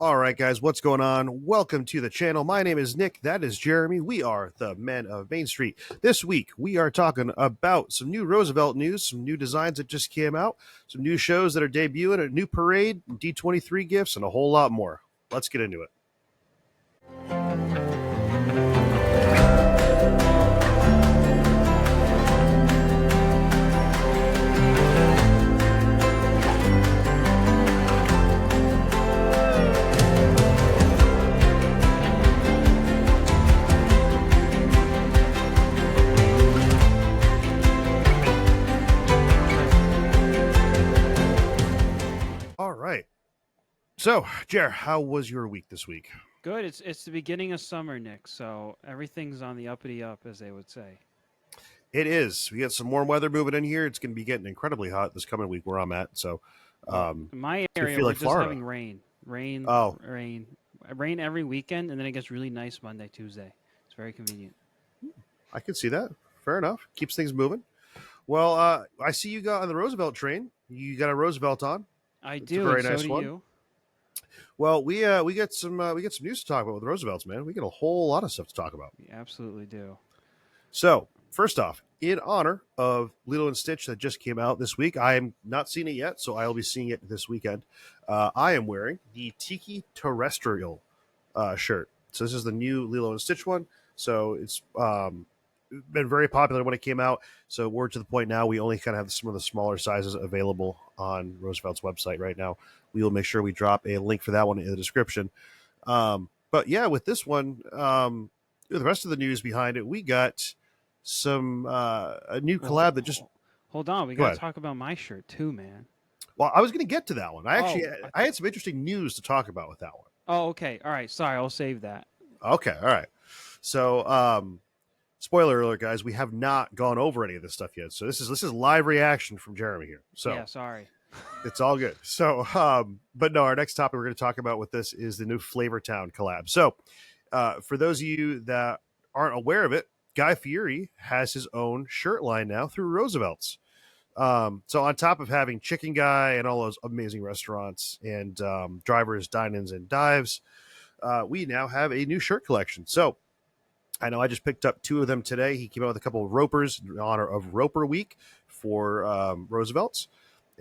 All right, guys, what's going on? Welcome to the channel. My name is Nick. That is Jeremy. We are the Men of Main Street. This week, we are talking about some new Roosevelt news, some new designs that just came out, some new shows that are debuting, a new parade, D23 gifts, and a whole lot more. Let's get into it. All right. So, Jer, how was your week this week? Good. It's the beginning of summer, Nick. So everything's on the uppity up, as they would say. It is. We got some warm weather moving in here. It's going to be getting incredibly hot this coming week where I'm at. So, Yeah. In my it's going to area, feel we're like just Florida. having rain, Oh, rain every weekend, and then it gets really nice Monday, Tuesday. It's very convenient. I can see that. Fair enough. Keeps things moving. Well, I see you got on the Roosevelt train. You got a Roosevelt on. I It's a do, and very so nice do one. you. Well, we get some news to talk about with Roosevelts, man. We get a whole lot of stuff to talk about. We absolutely do. So, first off, in honor of Lilo and Stitch that just came out this week, I am not seeing it yet, so I'll be seeing it this weekend. I am wearing the Tiki Terrestrial shirt. So this is the new Lilo and Stitch one. So it's been very popular when it came out. So we're to the point now we only kind of have some of the smaller sizes available on Roosevelt's website right now. We will make sure we drop a link for that one in the description. But yeah, with this one, the rest of the news behind it, we got some a new Well, collab that just hold on. We go got to ahead. talk about my shirt too, man. Well, I was going to get to that one. Oh, I had some interesting news to talk about with that one. oh, okay. All right. Sorry, I'll save that. Okay, all right. So, spoiler alert, guys, we have not gone over any of this stuff yet. So this is live reaction from Jeremy here. So Yeah, sorry. it's all good. So, but no, our next topic we're going to talk about with this is the new Flavortown collab. So, for those of you that aren't aware of it, Guy Fieri has his own shirt line now through Roosevelt's. So on top of having Chicken Guy and all those amazing restaurants and drivers, dine-ins, and dives, we now have a new shirt collection. So I know I just picked up two of them today. He came out with a couple of ropers in honor of Roper Week for Roosevelt's.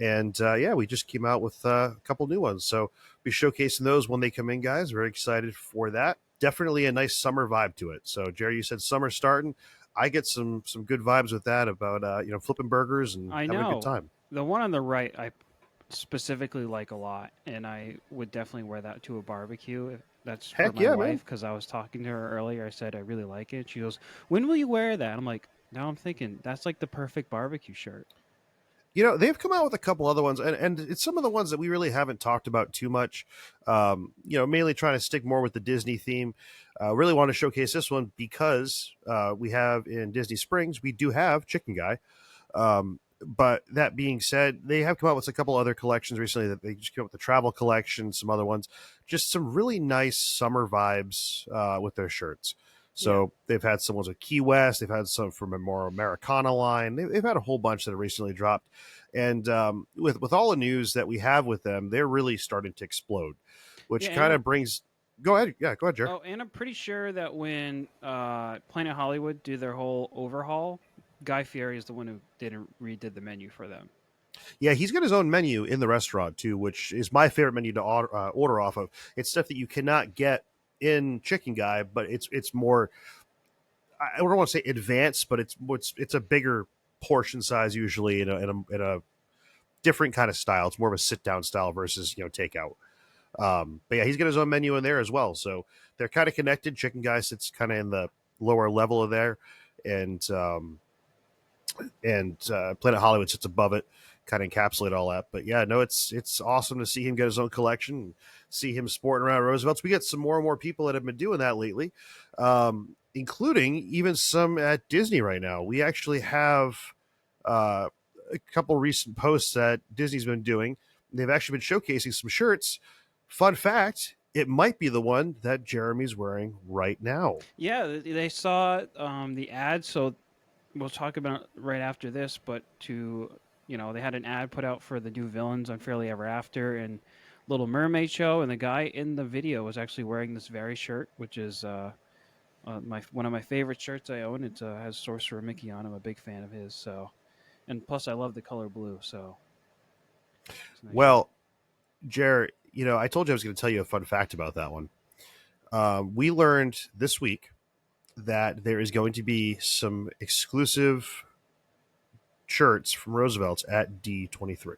And yeah, we just came out with a couple new ones. So be showcasing those when they come in, guys. Very excited for that. Definitely a nice summer vibe to it. So Jerry, you said summer starting. I get some good vibes with that about flipping burgers and I having a good know. time. The one on the right, I specifically like a lot, and I would definitely wear that to a barbecue. That's for Heck my yeah, man. wife because I was talking to her earlier. I said I really like it. She goes, "When will you wear that?" I'm like, now I'm thinking that's like the perfect barbecue shirt. They've come out with a couple other ones, and it's some of the ones that we really haven't talked about too much. Mainly trying to stick more with the Disney theme. Really want to showcase this one because we have in Disney Springs, we do have Chicken Guy. But that being said, they have come out with a couple other collections recently that they just came out with the travel collection, some other ones, just some really nice summer vibes with their shirts. Yeah, So they've had some ones with Key West. They've had some from a more Americana line. They've had a whole bunch that have recently dropped. And with all the news that we have with them, they're really starting to explode, yeah, which and kind of brings. Go ahead. Yeah, go ahead, Jer. and I'm pretty sure that when Planet Hollywood do their whole overhaul, Guy Fieri is the one who redid the menu for them. Yeah, he's got his own menu in the restaurant too, which is my favorite menu to order off of. It's stuff that you cannot get in Chicken Guy, but it's more. I don't want to say advanced, but it's a bigger portion size usually in a different kind of style. It's more of a sit down style versus takeout. But yeah, he's got his own menu in there as well, so they're kind of connected. Chicken Guy sits kind of in the lower level of there, and Planet Hollywood sits above it, kind of encapsulate all that. But yeah, no, it's awesome to see him get his own collection and see him sporting around Roosevelt's. We get some more and more people that have been doing that lately, including even some at Disney right now. We actually have a couple recent posts that Disney's been doing. They've actually been showcasing some shirts. Fun fact, it might be the one that Jeremy's wearing right now. Yeah, they saw the ad, so we'll talk about it right after this. But they had an ad put out for the new villains on Fairly Ever After, and Little Mermaid show, and the guy in the video was actually wearing this very shirt, which is my one of my favorite shirts I own. It has Sorcerer Mickey on. I'm a big fan of his. So, and plus I love the color blue. So it's a nice shirt. Well, Jared, I told you I was going to tell you a fun fact about that one. We learned this week that there is going to be some exclusive shirts from Roosevelt's at D23.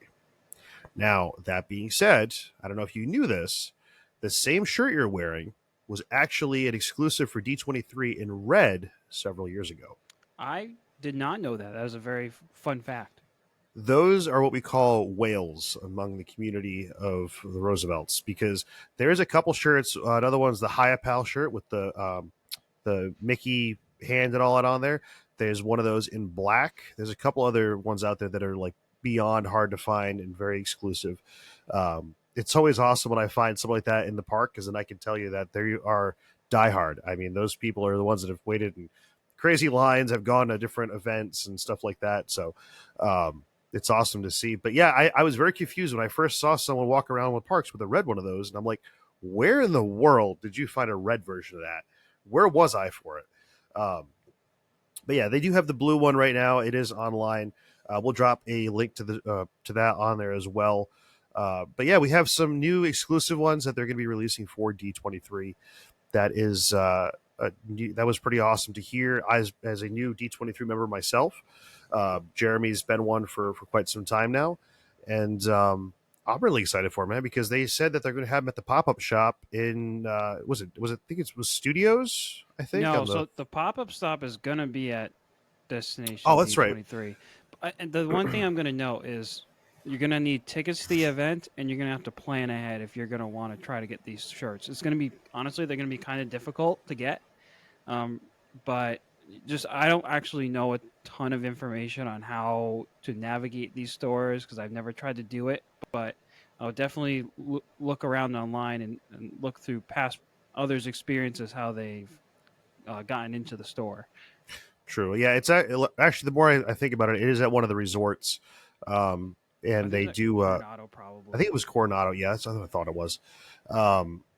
Now, that being said, I don't know if you knew this, the same shirt you're wearing was actually an exclusive for D23 in red several years ago. I did not know that. That was a very fun fact. Those are what we call whales among the community of the Roosevelts, because there's a couple shirts. Another one's the Hyapal shirt with the Mickey hand and all that on there. There's one of those in black. There's a couple other ones out there that are like beyond hard to find and very exclusive. It's always awesome when I find something like that in the park, because then I can tell you that they are diehard. I mean, those people are the ones that have waited in crazy lines, have gone to different events and stuff like that. So it's awesome to see. But yeah, I was very confused when I first saw someone walk around with parks with a red one of those, and I'm like, where in the world did you find a red version of that? Where was I for it? But yeah, they do have the blue one right now. It is online. We'll drop a link to that on there as well. But yeah, we have some new exclusive ones that they're going to be releasing for D23. That is that was pretty awesome to hear as a new D23 member myself. Jeremie's been one for quite some time now, and I'm really excited for him, man, because they said that they're going to have him at the pop up shop in was it I think it was Studios, I think. No, so the pop up stop is gonna be at Oh, Destination that's right. D23. And the one thing I'm gonna note is you're gonna need tickets to the event, and you're gonna have to plan ahead if you're gonna want to try to get these shirts. It's gonna be honestly, they're gonna be kind of difficult to get, but just I don't actually know a ton of information on how to navigate these stores because I've never tried to do it. But I'll definitely look around online and look through past others' experiences how they've gotten into the store. True. Yeah, it's actually, the more I think about it, it is at one of the resorts, I and think they it's do. Coronado I probably. think it was Coronado. Yeah, that's what I thought it was.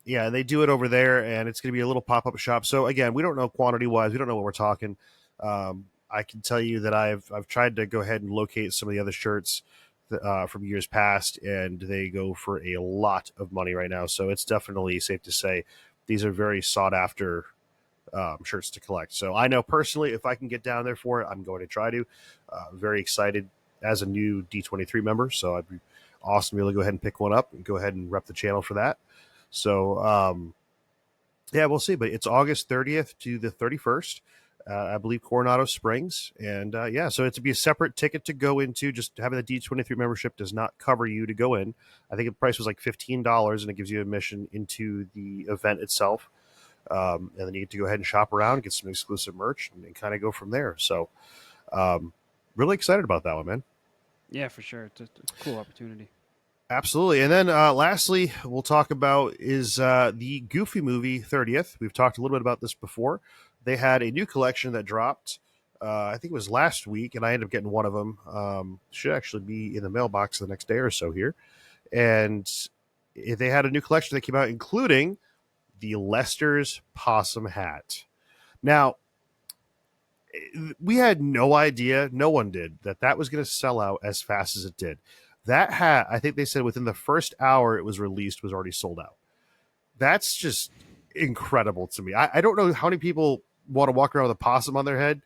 Yeah, they do it over there, and it's going to be a little pop up shop. So again, we don't know quantity wise. We don't know what we're talking. I can tell you that I've tried to go ahead and locate some of the other shirts from years past, and they go for a lot of money right now. So it's definitely safe to say these are very sought after shirts to collect. So I know personally, if I can get down there for it, I'm going to try to. Very excited as a new D23 member, so I'd be awesome to be able to go ahead and pick one up and go ahead and rep the channel for that. So yeah, we'll see. But it's August 30th to the 31st. I believe Coronado Springs, and yeah, so it's to be a separate ticket to go into. Just having the D23 membership does not cover you to go in. I think the price was like $15, and it gives you admission into the event itself. And then you get to go ahead and shop around, get some exclusive merch, and kind of go from there. So, really excited about that one, man. Yeah, for sure. It's a cool opportunity. Absolutely. And then lastly, we'll talk about is the Goofy Movie 30th. We've talked a little bit about this before. They had a new collection that dropped, I think it was last week, and I ended up getting one of them. Should actually be in the mailbox the next day or so here. And they had a new collection that came out, including the Lester's Possum Hat. Now, we had no idea, no one did, that was going to sell out as fast as it did. That hat, I think they said within the first hour it was released, was already sold out. That's just incredible to me. I don't know how many people want to walk around with a possum on their head,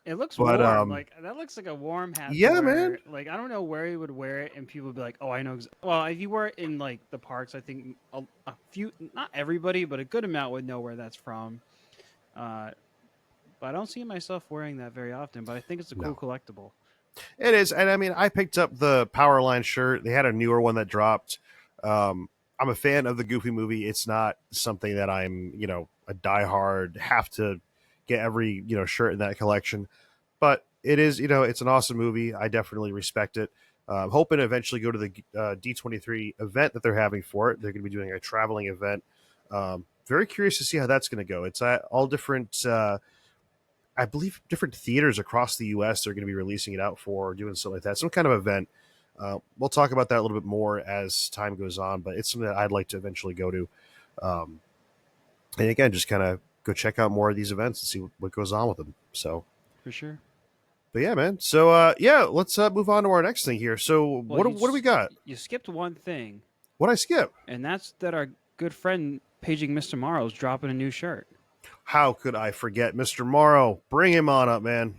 It looks but warm. Like that looks like a warm hat to yeah, man. wear. Like I don't know where he would wear it, and people would be like, "Oh, I know." Well, if you wear it in like the parks, I think a few, not everybody, but a good amount would know where that's from. Uh, but I don't see myself wearing that very often. But I think it's a cool No. collectible. It is, and I mean, I picked up the Powerline shirt. They had a newer one that dropped. I'm a fan of the Goofy Movie. It's not something that I'm, a diehard have to get every shirt in that collection, but it is, it's an awesome movie. I definitely respect it. Hoping to eventually go to the D23 event that they're having for it. They're going to be doing a traveling event. Very curious to see how that's going to go. It's all different. I believe different theaters across the U.S. they're going to be releasing it out for, or doing something like that. Some kind of event. We'll talk about that a little bit more as time goes on, but it's something that I'd like to eventually go to. Um, and again, just kind of go check out more of these events and see what goes on with them. So, For sure. but yeah, man. So yeah, let's move on to our next thing here. So Well, what do we got? you skipped one thing, What I skip? and that's that our good friend Paging Mr. Morrow is dropping a new shirt. How could I forget Mr. Morrow? Bring him on up, man.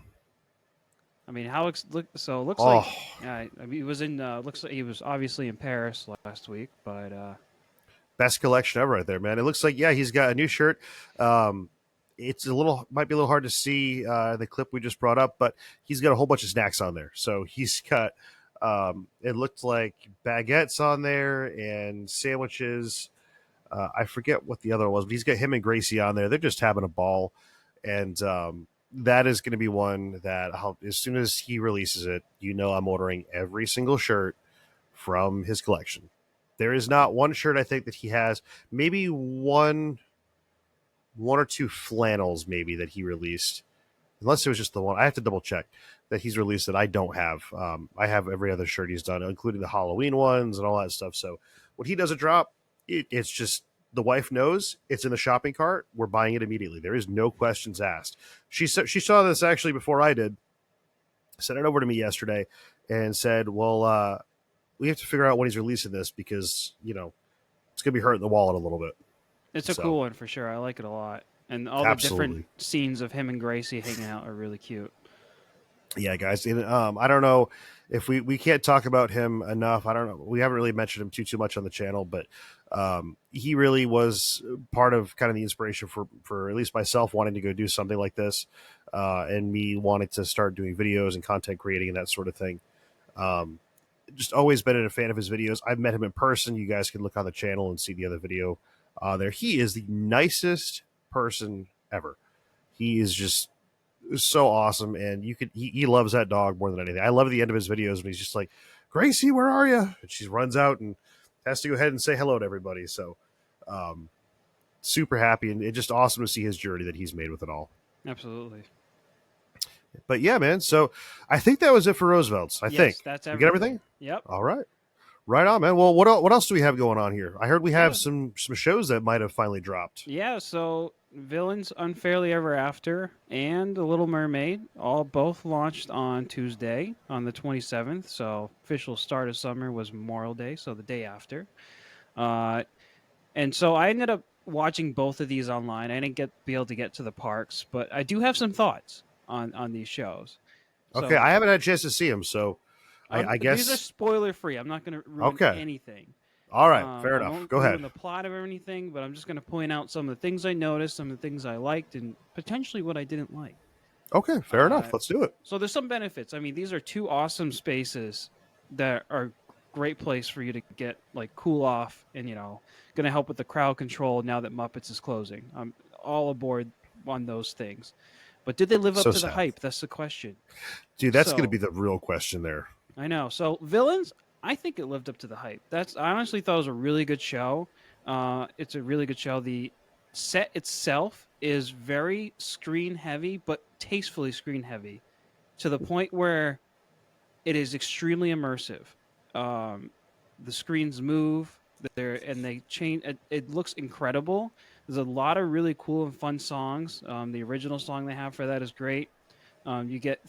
I mean, how so? It looks Oh, like I mean, he was in. Looks like he was obviously in Paris last week, but best collection ever right there, man. It looks like, yeah, he's got a new shirt. Um, it's might be a little hard to see the clip we just brought up, but he's got a whole bunch of snacks on there. So he's got, it looked like baguettes on there and sandwiches. I forget what the other was, but he's got him and Gracie on there. They're just having a ball. And that is going to be one that as soon as he releases it, I'm ordering every single shirt from his collection. There is not one shirt I think that he has. Maybe one or two flannels maybe that he released. Unless it was just the one. I have to double check that he's released that I don't have. I have every other shirt he's done, including the Halloween ones and all that stuff. So when he does a drop, it's just the wife knows it's in the shopping cart. We're buying it immediately. There is no questions asked. She saw this actually before I did. Sent it over to me yesterday and said, "Well, we have to figure out when he's releasing this because it's gonna be hurting the wallet a little bit." it's a cool one for sure. I like it a lot, and all the different Absolutely. scenes of him and Gracie hanging out are really cute. Yeah, guys. And, I don't know if we can't talk about him enough. I don't know. We haven't really mentioned him too much on the channel, but he really was part of kind of the inspiration for at least myself wanting to go do something like this, and me wanting to start doing videos and content creating and that sort of thing. Just always been a fan of his videos. I've met him in person. You guys can look on the channel and see the other video there. He is the nicest person ever. He is just so awesome, and he loves that dog more than anything. I love the end of his videos when he's just like, Gracie, where are you? And she runs out and has to go ahead and say hello to everybody. So super happy, and it's just awesome to see his journey that he's made with it all. Absolutely. But yeah, man. So I think that was it for Roosevelt's. I think that's everything. We get everything. Yep. All right. Right on, man. Well, what else do we have going on here? I heard we have some shows that might have finally dropped. Yeah, so Villains Unfairly Ever After and The Little Mermaid both launched on Tuesday on the 27th. So official start of summer was Memorial Day, so the day after. And so I ended up watching both of these online. I didn't be able to get to the parks, but I do have some thoughts on these shows. Okay, I haven't had a chance to see them, so I guess these are spoiler free. I'm not going to ruin anything. All right, fair enough. Go ahead. The plot of anything, but I'm just going to point out some of the things I noticed, some of the things I liked, and potentially what I didn't like. Okay, fair enough. Let's do it. So there's some benefits. I mean, these are two awesome spaces that are great place for you to get like cool off, and going to help with the crowd control now that Muppets is closing. I'm all aboard on those things. But did they live up to the hype? That's the question. Dude, that's going to be the real question there. I know. So Villains, I think it lived up to the hype. I honestly thought it was a really good show. It's a really good show. The set itself is very screen heavy, but tastefully screen heavy, to the point where it is extremely immersive. The screens move and they change. It looks incredible. There's a lot of really cool and fun songs. The original song they have for that is great. You get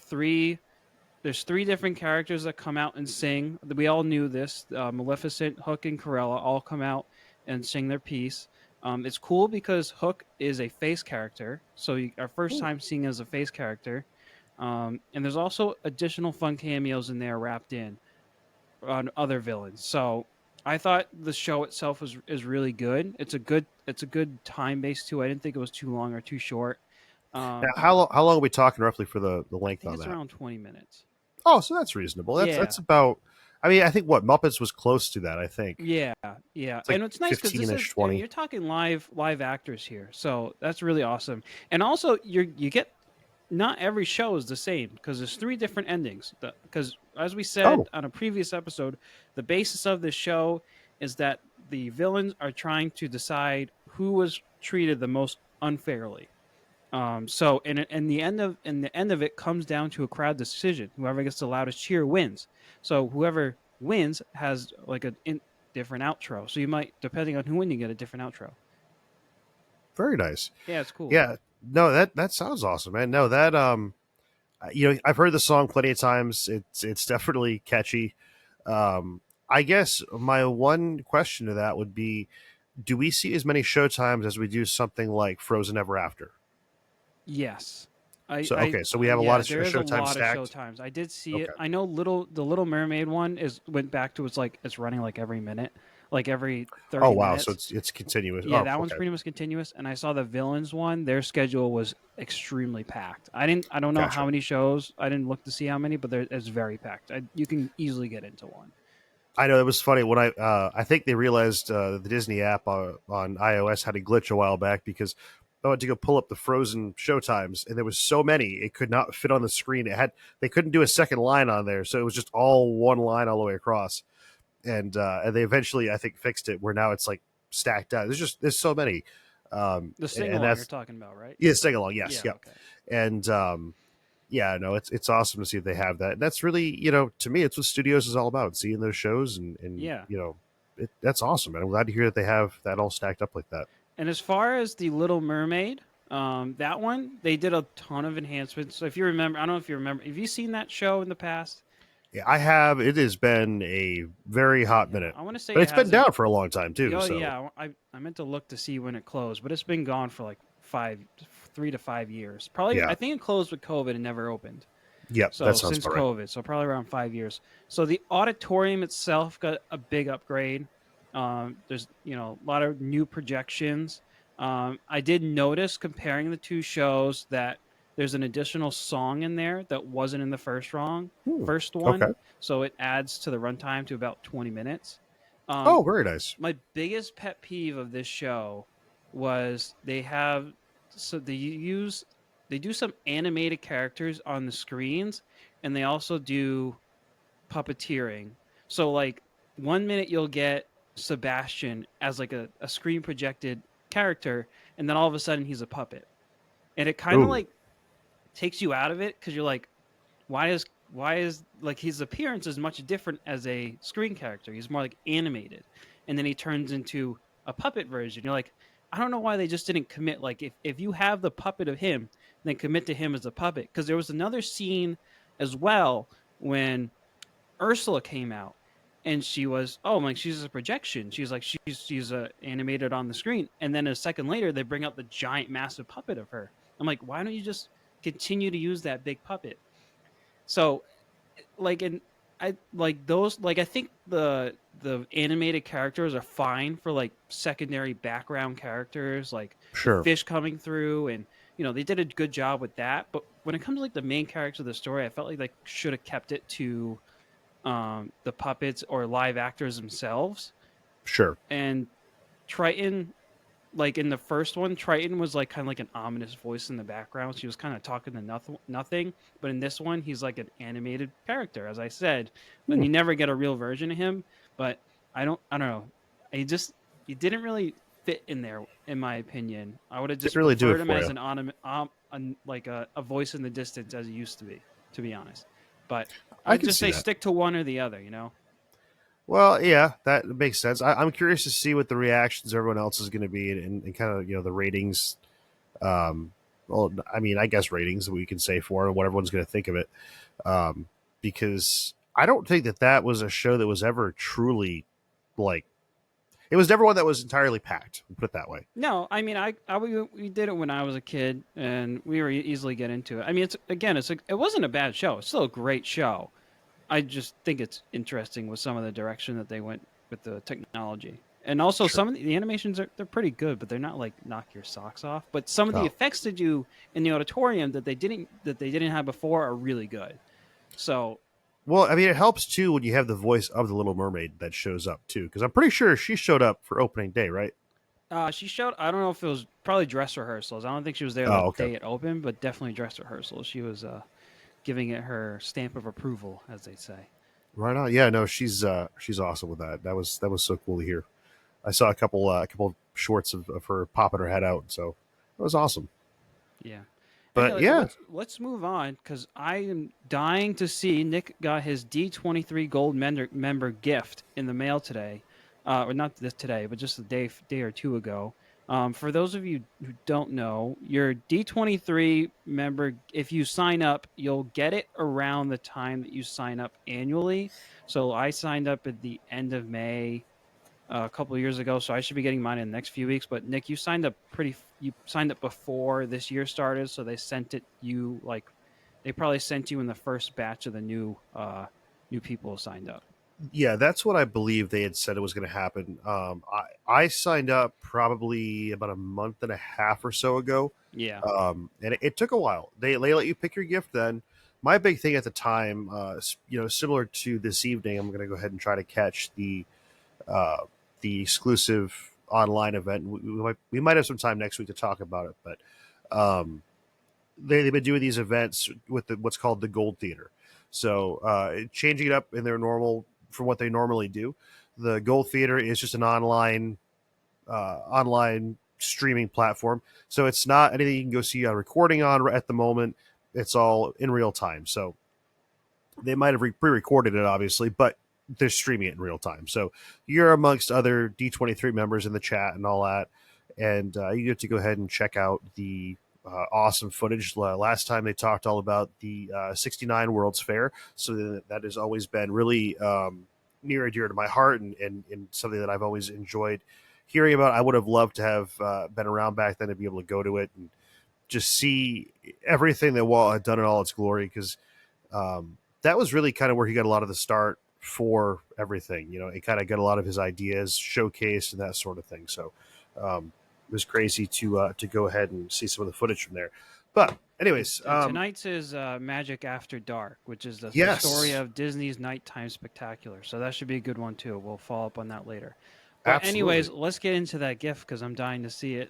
there's three different characters that come out and sing. We all knew this. Maleficent, Hook, and Corella all come out and sing their piece. It's cool because Hook is a face character, so our first time seeing as a face character. And there's also additional fun cameos in there wrapped in on other villains. So I thought the show itself is really good. It's a good time base too. I didn't think it was too long or too short. Now, how long are we talking roughly for the length on that? It's around 20 minutes. Oh, so that's reasonable. That's about. I mean, I think Muppets was close to that. I think. Yeah. Like and it's nice because 20. You're talking live actors here, so that's really awesome. And also, you get not every show is the same because there's three different endings. Because as we said on a previous episode, the basis of this show is that the villains are trying to decide who was treated the most unfairly. So in the end of it comes down to a crowd decision. Whoever gets the loudest cheer wins. So whoever wins has like a different outro. So you might, depending on who wins, you get a different outro. Very nice. Yeah, it's cool. Yeah, no, that sounds awesome, man. No, that I've heard the song plenty of times. It's definitely catchy. Um, I guess my one question to that would be, do we see as many showtimes as we do something like Frozen Ever After? Yes. So okay, so we have a lot Yeah, of there is a showtime lot of stacked. showtimes. I did see it. Okay. I know the Little Mermaid one is went back to it's running like every minute, like every Oh 30 wow, so minutes. it's continuous. Yeah, Oh that one's okay, pretty much continuous. And I saw the Villains one. Their schedule was extremely packed. I don't know how gotcha. many shows. I didn't look to see how many, but it's very packed. You can easily get into one. I know it was funny when I think they realized the Disney app on iOS had a glitch a while back because I went to go pull up the Frozen showtimes and there was so many it could not fit on the screen. They couldn't do a second line on there, so it was just all one line all the way across. And they eventually I think fixed it where now it's like stacked out. There's so many, The sing and along you're that's talking about, right? yeah, sing along. Yes, Yeah. yep. Okay. And yeah, no, it's awesome to see if they have that. That's really, to me, it's what studios is all about, seeing those shows and Yeah. that's awesome, man. I'm glad to hear that they have that all stacked up like that. And as far as the Little Mermaid, that one they did a ton of enhancements. So if you remember, I don't know if you remember, have you seen that show in the past? Yeah, I have. It has been a very hot Yeah, minute, I want to say but it it's been hasn't. down for a long time too. Oh So yeah, I meant to look to see when it closed, but it's been gone for like 3 to 5 years. Probably, yeah, I think it closed with COVID and never opened. yep, that So sounds since about right. COVID, so probably around 5 years. So the auditorium itself got a big upgrade. There's a lot of new projections. I did notice comparing the two shows that there's an additional song in there that wasn't in the Hmm. first one. Okay. So it adds to the runtime to about 20 minutes. Um, Oh, very nice. my biggest pet peeve of this show was they do some animated characters on the screens, and they also do puppeteering. So like 1 minute you'll get Sebastian as like a screen projected character, and then all of a sudden he's a puppet. And it kind of Ooh, like takes you out of it because you're like, why is like his appearance is much different as a screen character. He's more like animated, and then he turns into a puppet version. You're like, I don't know why they just didn't commit. Like if you have the puppet of him, then commit to him as a puppet. Because there was another scene as well when Ursula came out, and she was like she's a projection. She's like she's animated on the screen, and then a second later they bring out the giant massive puppet of her. I'm like, why don't you just continue to use that big puppet? So like in I like those like I think the animated characters are fine for like secondary background characters like the sure, fish coming through, and they did a good job with that. But when it comes to like the main character of the story, I felt like they should have kept it to the puppets or live actors themselves. sure. And Triton, like in the first one, Triton was like kind of like an ominous voice in the background. She was kind of talking to nothing. But in this one, he's like an animated character, as I said. And Hmm. you never get a real version of him. But I don't know. He didn't really fit in there, in my opinion. I would have Didn't just really do it preferred him for as you. like a voice in the distance as he used to be honest. But I I'd can just see say that. stick to one or the other. Well, yeah, that makes sense. I'm curious to see what the reactions everyone else is going to be, and kind of the ratings. Um, well, I mean, I guess ratings we can say for it, and what everyone's going to think of it, um, because I don't think that was a show that was ever truly like it was never one that was entirely packed. Put it that way. No, I mean, we did it when I was a kid, and we were easily get into it. I mean, it wasn't a bad show. It's still a great show. I just think it's interesting with some of the direction that they went with the technology, and also Sure. some of the animations they're pretty good, but they're not like knock your socks off. But some of the Oh, effects they do in the auditorium that they didn't have before are really good. So well, I mean, it helps too when you have the voice of the Little Mermaid that shows up too, because I'm pretty sure she showed up for opening day, right? she showed. I don't know if it was probably dress rehearsals. I don't think she was there the Oh, okay. day it opened, but definitely dress rehearsals. She was giving it her stamp of approval, as they say. Right on. Yeah, no, she's awesome with that. That was so cool to hear. I saw a couple of shorts of her popping her head out, so it was awesome. Yeah. But Anyway, yeah, let's move on because I am dying to see. Nick got his D23 Gold member gift in the mail today, or not this today, but just a day or two ago. For those of you who don't know, your D23 member, if you sign up, you'll get it around the time that you sign up annually. So I signed up at the end of May a couple of years ago, so I should be getting mine in the next few weeks. But Nick, you signed up you signed up before this year started, so they sent it you like they probably sent you in the first batch of the new people signed up. yeah, that's what I believe they had said it was going to happen. I signed up probably about a month and a half or so ago, Yeah, and it took a while. They let you pick your gift then. My big thing at the time, similar to this evening, I'm going to go ahead and try to catch uh, the exclusive online event. We might have some time next week to talk about it, but um, they've been doing these events with what's called the Gold Theater. So changing it up in their normal from what they normally do. The Gold Theater is just an online streaming platform. So it's not anything you can go see a recording on at the moment. It's all in real time. So they might have pre-recorded it, obviously, but they're streaming it in real time. So you're amongst other D23 members in the chat and all that, and you get to go ahead and check out the awesome footage. Last time they talked all about the 69 World's Fair, so that has always been really near and dear to my heart, and something that I've always enjoyed hearing about. I would have loved to have been around back then to be able to go to it and just see everything that Walt had done in all its glory, because that was really kind of where he got a lot of the start for everything. He kind of got a lot of his ideas showcased and that sort of thing. So it was crazy to go ahead and see some of the footage from there. But anyways, tonight's is Magic After Dark, which is the story yes, of Disney's nighttime spectacular. So that should be a good one too. We'll follow up on that later. But anyways, absolutely. let's get into that gift because I'm dying to see it.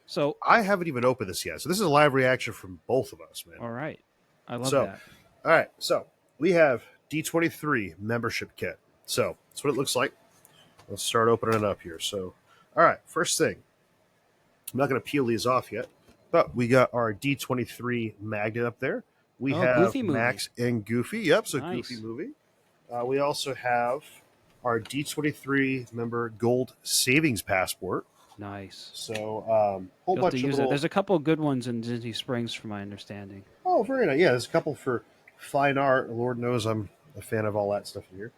So, I haven't even opened this yet, so this is a live reaction from both of us, man. all right, I love So, that. all right, so we have D23 membership kit. So that's what it looks like. Let's start opening it up here. So, all right, first thing, I'm not going to peel these off yet, but we got our D23 magnet up there. We Oh, have Goofy movie. Max and Goofy. Yep, so Nice. Goofy movie. We also have our D23 member gold savings passport. Nice. So, whole You'll have bunch to of use little. that. There's a couple of good ones in Disney Springs, from my understanding. Oh, very nice. Yeah, there's a couple for fine art. Lord knows I'm a fan of all that stuff in here.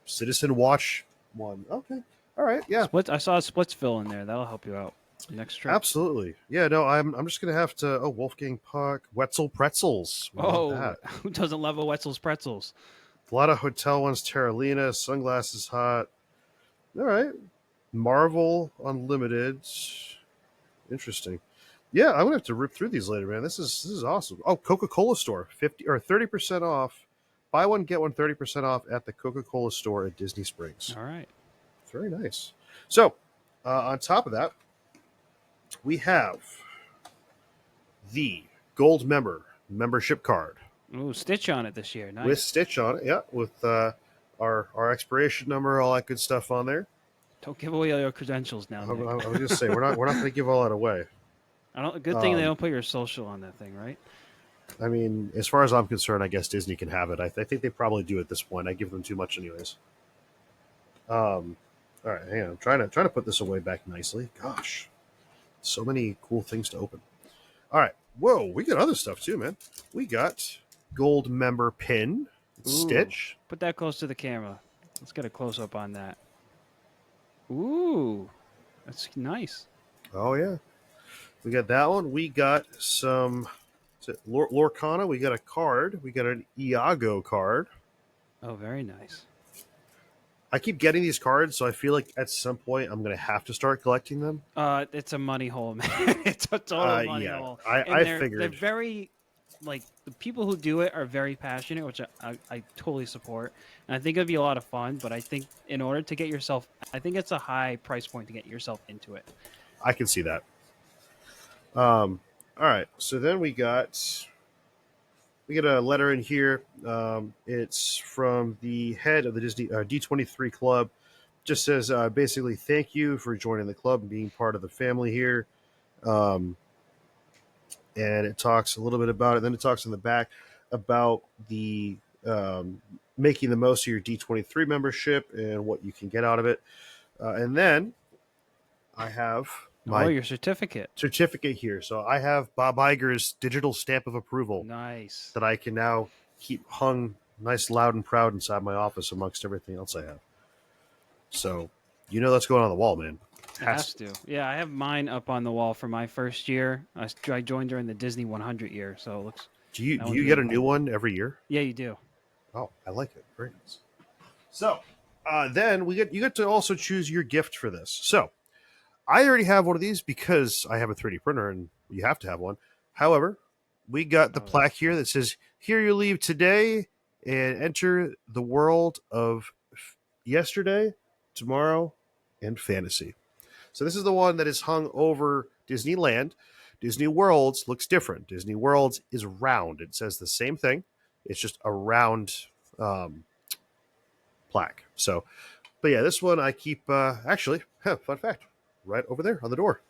Citizen Watch one. Okay. All right. Yeah. I saw a Splitsville in there. That'll help you out next trip. Absolutely. Yeah. No, I'm just gonna have to. Oh, Wolfgang Puck, Wetzel pretzels. We love that. Who doesn't love a Wetzel's pretzels? A lot of hotel ones. Terralina, sunglasses, hot. All right. Marvel Unlimited. Interesting. Yeah, I'm gonna have to rip through these later, man. This is awesome. Oh, Coca-Cola store, 50 or 30% off. Buy one get one 30% off at the Coca-Cola store at Disney Springs. All right. Very nice. So, on top of that, we have the Gold Member membership card. Ooh, Stitch on it this year. Nice. With Stitch on it. Yeah, with our expiration number, all that good stuff on there. Don't give away all your credentials now. I Nick. was just saying we're not going to give all that away. Good thing they don't put your social on that thing, right? I mean, as far as I'm concerned, I guess Disney can have it. I think they probably do at this point. I give them too much, anyways. All right, hang on. I'm trying to put this away back nicely. Gosh, so many cool things to open. All right, whoa, we got other stuff too, man. We got Gold Member pin, Stitch. Put that close to the camera. Let's get a close up on that. Ooh, that's nice. Oh yeah, we got that one. We got some Lorcana. We got a card. We got an Iago card. Oh, very nice. I keep getting these cards, so I feel like at some point I'm going to have to start collecting them. It's a money hole, man. It's a total money hole. I figured. They're very, the people who do it are very passionate, which I totally support. And I think it'd be a lot of fun, but I think in order to get yourself, I think it's a high price point to get yourself into it. I can see that. All right, so then we got a letter in here. It's from the head of the Disney D23 Club. Just says basically, thank you for joining the club and being part of the family here. and it talks a little bit about it. Then it talks in the back about the making the most of your D23 membership and what you can get out of it. And then I have Oh, my your certificate. certificate here. So I have Bob Iger's digital stamp of approval Nice. that I can now keep hung nice, loud, and proud inside my office amongst everything else I have. So that's going on the wall, man. It has to. Yeah, I have mine up on the wall for my first year. I joined during the Disney 100 year, so it looks. Do you That do one's you get really a new cool. one every year? Yeah, you do. Oh, I like it. Very nice. So then you get to also choose your gift for this. So I already have one of these because I have a 3D printer and you have to have one. However, we got the Oh, plaque here that says, "Here you leave today and enter the world of yesterday, tomorrow, and fantasy." So this is the one that is hung over Disneyland. Disney World's looks different. Disney World's is round. It says the same thing. It's just a round um, plaque. So, but yeah, this one I keep actually, fun fact, right over there on the door.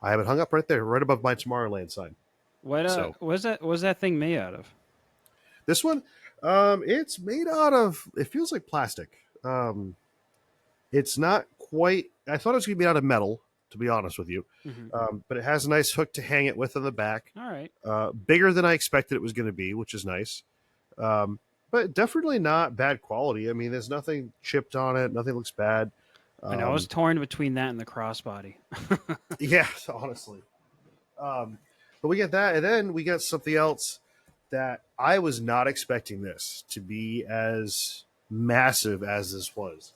I have it hung up right there, right above my Tomorrowland sign. what So was that? Was that thing made out of? this one, it's made out of. It feels like plastic. It's not quite. I thought it was going to be made out of metal, to be honest with you, Mm-hmm. but it has a nice hook to hang it with on the back. All right. Bigger than I expected it was going to be, which is nice. Um, but definitely not bad quality. I mean, there's nothing chipped on it. Nothing looks bad. I know I was torn between that and the crossbody. Yeah, honestly. But we get that, and then we got something else that I was not expecting this to be as massive as this was.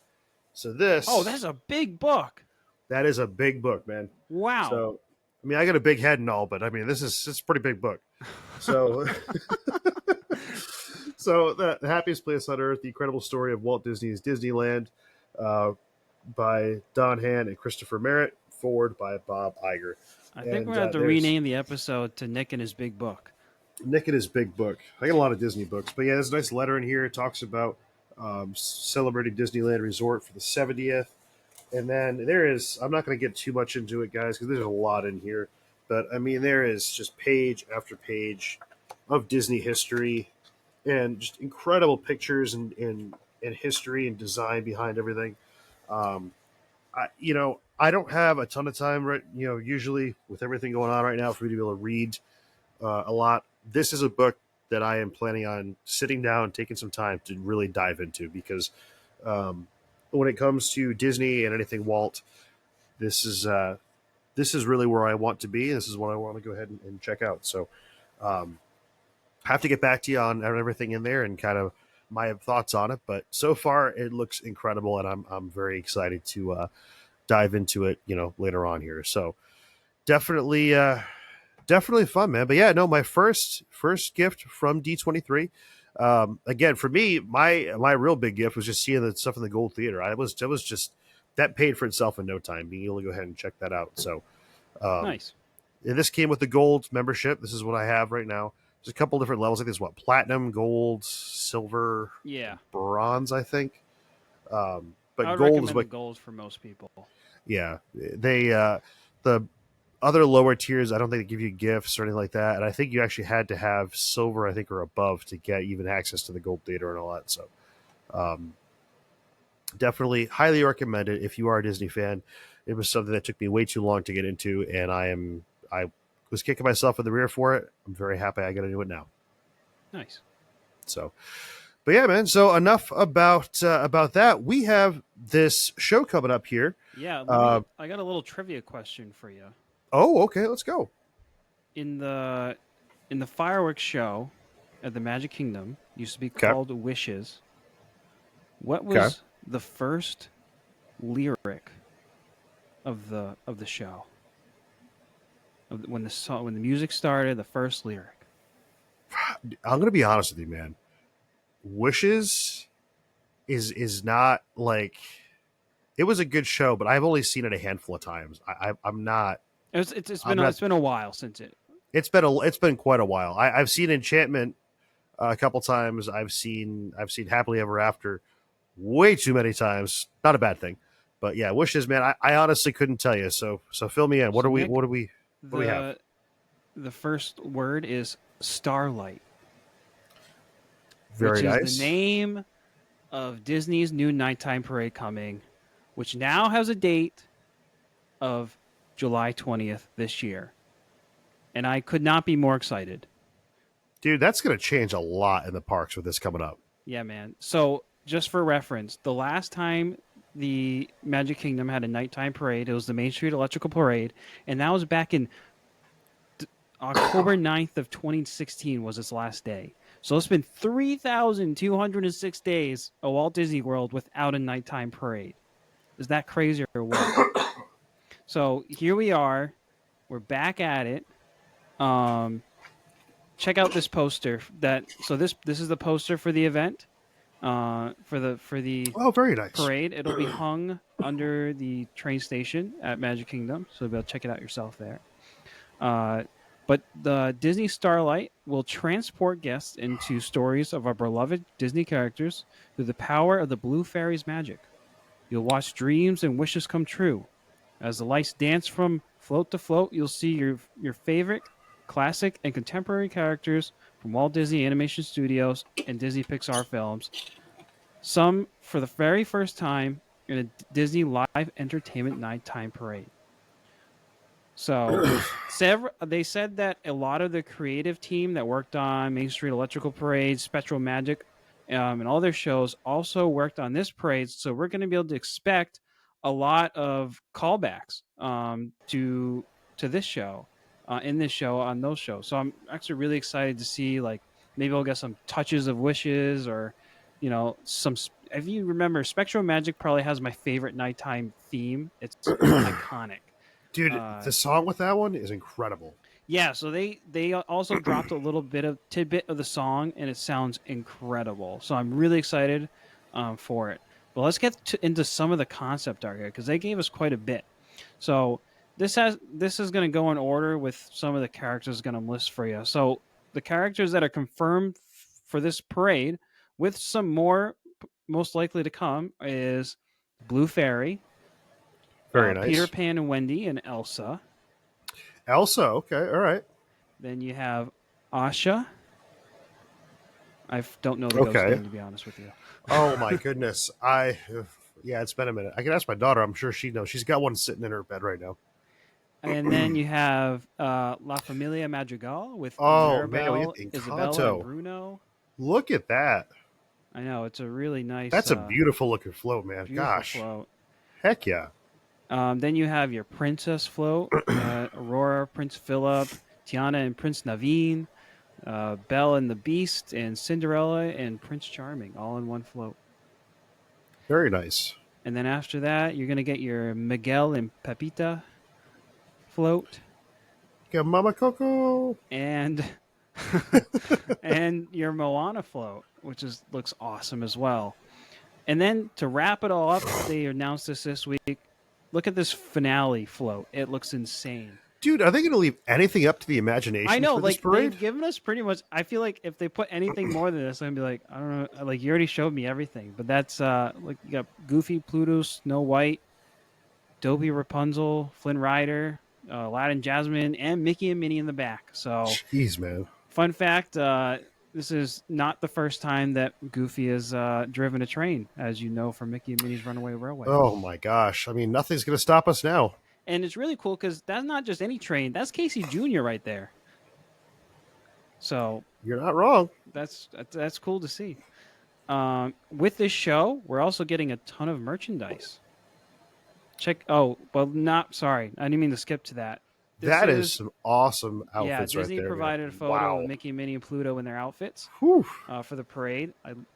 So this, Oh, that's a big book. that is a big book, man. Wow. So, I mean, I got a big head and all, but I mean, it's a pretty big book. So, so the happiest place on earth: the incredible story of Walt Disney's Disneyland, uh, by Don Hand and Christopher Merritt, forward by Bob Iger. I think And we're going to have to there's rename the episode to Nick and His Big Book. Nick and his big book. I got a lot of Disney books, but yeah, there's a nice letter in here. It talks about celebrating Disneyland Resort for the 70th. And then there is, I'm not going to get too much into it, guys, because there's a lot in here. But I mean, there is just page after page of Disney history and just incredible pictures and history and design behind everything. Um, I don't have a ton of time, right? Usually with everything going on right now, for me to be able to read a lot. This is a book that I am planning on sitting down, taking some time to really dive into because when it comes to Disney and anything Walt, this is really where I want to be. This is what I want to go ahead and check out. So, have to get back to you on everything in there and kind of my thoughts on it. But so far, it looks incredible, and I'm very excited to dive into it. Later on here. So definitely. Definitely fun, man. But yeah, no, my first gift from D23. Again, for me, my real big gift was just seeing the stuff in the Gold Theater. I was just that paid for itself in no time. Being able to go ahead and check that out. So, Nice. this came with the Gold membership. This is what I have right now. There's a couple different levels. Like this, platinum, gold, silver, Yeah. bronze, I think. I But would gold is recommend what. the gold for most people. Yeah, they the other lower tiers, I don't think they give you gifts or anything like that. And I think you actually had to have silver, I think, or above to get even access to the gold theater and all that. So, um, definitely highly recommend it if you are a Disney fan. It was something that took me way too long to get into, and I was kicking myself in the rear for it. I'm very happy I got into it now. Nice. So, but yeah, man. So enough about that. We have this show coming up here. Yeah. I got a little trivia question for you. Oh, okay. Let's go. In the fireworks show at the Magic Kingdom, used to be Okay. called Wishes. What was the first lyric of the show? When the music started, the first lyric. I'm gonna be honest with you, man. Wishes is not like it was a good show, but I've only seen it a handful of times. I'm not. It's I'm not. been a while since it. It's been quite a while. I've seen Enchantment a couple times. I've seen Happily Ever After way too many times. Not a bad thing, but yeah, Wishes, man. I honestly couldn't tell you. So fill me in. What So do we Nick, what do we have? the first word is Starlight, Very which is the nice. name of Disney's new nighttime parade coming, which now has a date of July 20th this year. And I could not be more excited. Dude, that's going to change a lot in the parks with this coming up. Yeah, man. So, just for reference, the last time the Magic Kingdom had a nighttime parade, it was the Main Street Electrical Parade, and that was back in October 9th of 2016 was its last day. So it's been 3,206 days of Walt Disney World without a nighttime parade. Is that crazy or what? So here we are. We're back at it. Check out this poster. This is the poster for the event. For the Oh, very nice. parade, it'll be hung under the train station at Magic Kingdom. So you'll be able to check it out yourself there. But the Disney Starlight will transport guests into stories of our beloved Disney characters through the power of the Blue Fairy's magic. You'll watch dreams and wishes come true. As the lights dance from float to float, you'll see your favorite classic and contemporary characters from Walt Disney Animation Studios and Disney Pixar films. Some for the very first time in a Disney live entertainment nighttime parade. So, they said that a lot of the creative team that worked on Main Street Electrical Parade, Spectral Magic, and all their shows also worked on this parade. So we're going to be able to expect a lot of callbacks to this show, in this show, on those shows. So I'm actually really excited to see, like, maybe we'll get some touches of wishes, or some. If you remember, Spectral Magic probably has my favorite nighttime theme. It's iconic. Dude, the song with that one is incredible. Yeah, so they also dropped a little bit of tidbit of the song, and it sounds incredible. So I'm really excited for it. But let's get into some of the concept art here, because they gave us quite a bit. So this is going to go in order with some of the characters going to list for you. So the characters that are confirmed for this parade, with some more most likely to come, is Blue Fairy, Very nice. Peter Pan and Wendy, and Elsa. Elsa, okay, all right. Then you have Asha. I don't know the ghost name, to be honest with you. Oh my goodness. Yeah, it's been a minute. I can ask my daughter. I'm sure she knows. She's got one sitting in her bed right now. And then you have La Familia Madrigal with Mirabelle, Isabella, and Bruno. Look at that. I know, it's a really nice. That's a beautiful looking float, man. Gosh. Float. Heck yeah. Then you have your princess float, Aurora, Prince Philip, Tiana and Prince Naveen, Belle and the Beast, and Cinderella and Prince Charming, all in one float. Very nice. And then after that, you're going to get your Miguel and Pepita float. Get Mama Coco. And and your Moana float, which looks awesome as well. And then to wrap it all up, they announced this week. Look at this finale float. It looks insane. Dude, are they going to leave anything up to the imagination? I know, for this parade? They've given us pretty much. I feel like if they put anything more than this, I'm gonna be like, I don't know. Like, you already showed me everything, but that's like, you got Goofy, Pluto, Snow White, Dobby, Rapunzel, Flynn Rider, Aladdin, Jasmine, and Mickey and Minnie in the back. So, jeez, man. Fun fact: this is not the first time that Goofy has driven a train, as you know, from Mickey and Minnie's Runaway Railway. Oh my gosh! I mean, nothing's going to stop us now. And it's really cool because that's not just any train. That's Casey Jr. right there. So you're not wrong. That's cool to see. With this show, we're also getting a ton of merchandise. Sorry. I didn't mean to skip to that. That is some awesome outfits right there. Disney provided a photo of Mickey, Minnie, and Pluto in their outfits for the parade.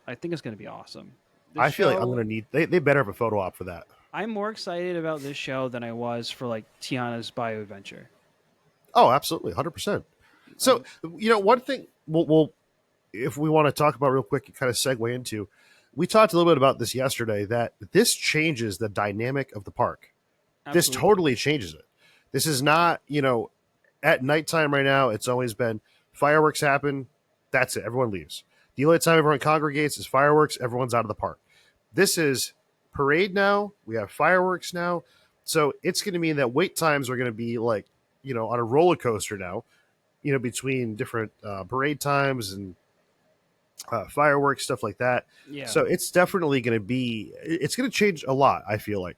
I think it's going to be awesome. I feel like I'm going to need... They better have a photo op for that. I'm more excited about this show than I was for, like, Tiana's Bio Adventure. Oh, absolutely. 100%. So, one thing we'll if we want to talk about real quick and kind of segue into, we talked a little bit about this yesterday, that this changes the dynamic of the park. Absolutely. This totally changes it. This is not, at nighttime right now, it's always been fireworks happen. That's it. Everyone leaves. The only time everyone congregates is fireworks. Everyone's out of the park. This is parade now. We have fireworks now. So it's going to mean that wait times are going to be like, on a roller coaster now. between different parade times and fireworks, stuff like that. Yeah. So it's definitely going to be, it's going to change a lot, I feel like.